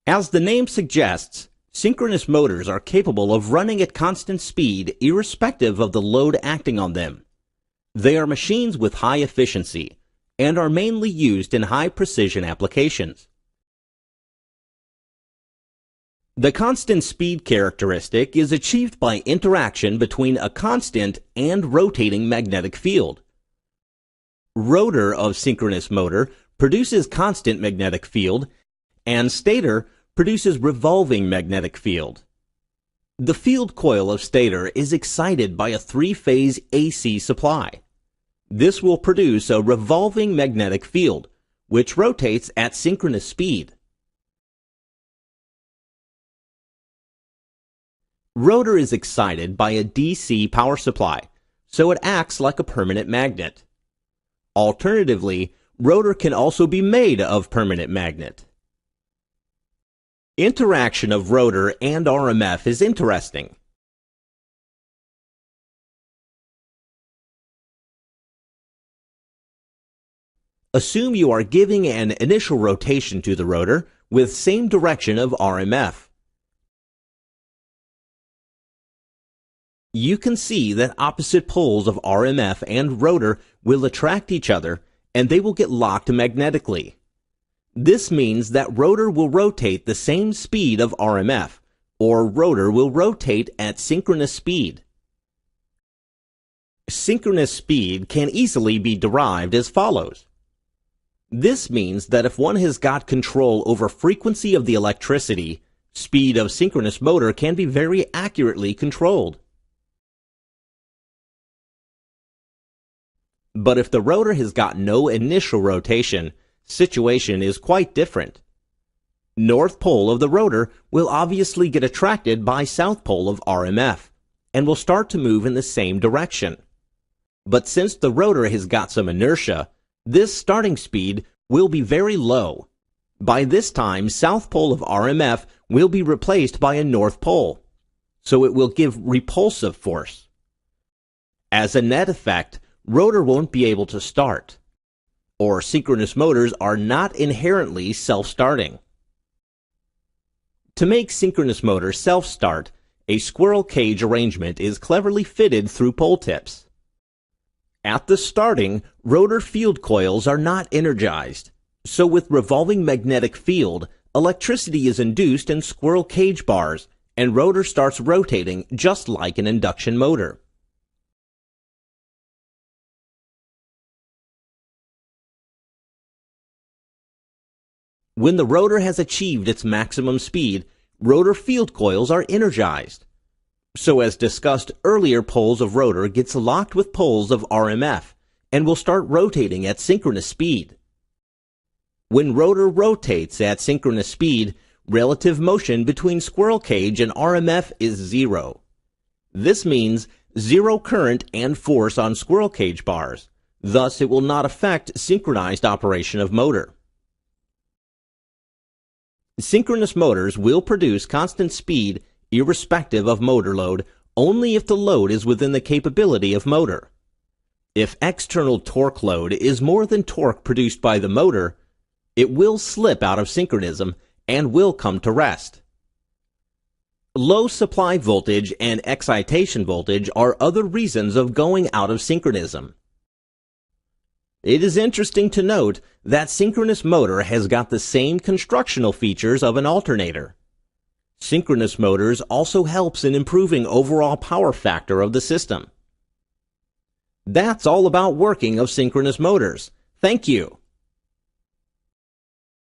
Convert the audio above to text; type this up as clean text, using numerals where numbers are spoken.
As the name suggests, synchronous motors are capable of running at constant speed irrespective of the load acting on them. They are machines with high efficiency and are mainly used in high-precision applications. The constant speed characteristic is achieved by interaction between a constant and rotating magnetic field. Rotor of synchronous motor produces constant magnetic field, and stator produces revolving magnetic field. The field coil of stator is excited by a three-phase AC supply. This will produce a revolving magnetic field, which rotates at synchronous speed. Rotor is excited by a DC power supply, so it acts like a permanent magnet. Alternatively, rotor can also be made of permanent magnet. Interaction of rotor and RMF is interesting. Assume you are giving an initial rotation to the rotor with same direction of RMF. You can see that opposite poles of RMF and rotor will attract each other and they will get locked magnetically. This means that rotor will rotate the same speed of RMF, or rotor will rotate at synchronous speed. Synchronous speed can easily be derived as follows. This means that if one has got control over frequency of the electricity, speed of synchronous motor can be very accurately controlled. But if the rotor has got no initial rotation, situation is quite different. North pole of the rotor will obviously get attracted by south pole of RMF and will start to move in the same direction. But since the rotor has got some inertia, this starting speed will be very low. By this time, south pole of RMF will be replaced by a north pole, so it will give repulsive force. As a net effect, rotor won't be able to start, or synchronous motors are not inherently self-starting. To make synchronous motors self-start, a squirrel cage arrangement is cleverly fitted through pole tips. At the starting, rotor field coils are not energized, so with revolving magnetic field, electricity is induced in squirrel cage bars, and rotor starts rotating just like an induction motor. When the rotor has achieved its maximum speed, rotor field coils are energized. So as discussed earlier, poles of rotor gets locked with poles of RMF and will start rotating at synchronous speed. When rotor rotates at synchronous speed, relative motion between squirrel cage and RMF is zero. This means zero current and force on squirrel cage bars. Thus, it will not affect synchronized operation of motor. Synchronous motors will produce constant speed irrespective of motor load only if the load is within the capability of motor. If external torque load is more than torque produced by the motor, it will slip out of synchronism and will come to rest. Low supply voltage and excitation voltage are other reasons of going out of synchronism. It is interesting to note that synchronous motor has got the same constructional features of an alternator. Synchronous motors also helps in improving overall power factor of the system. That's all about working of synchronous motors. Thank you.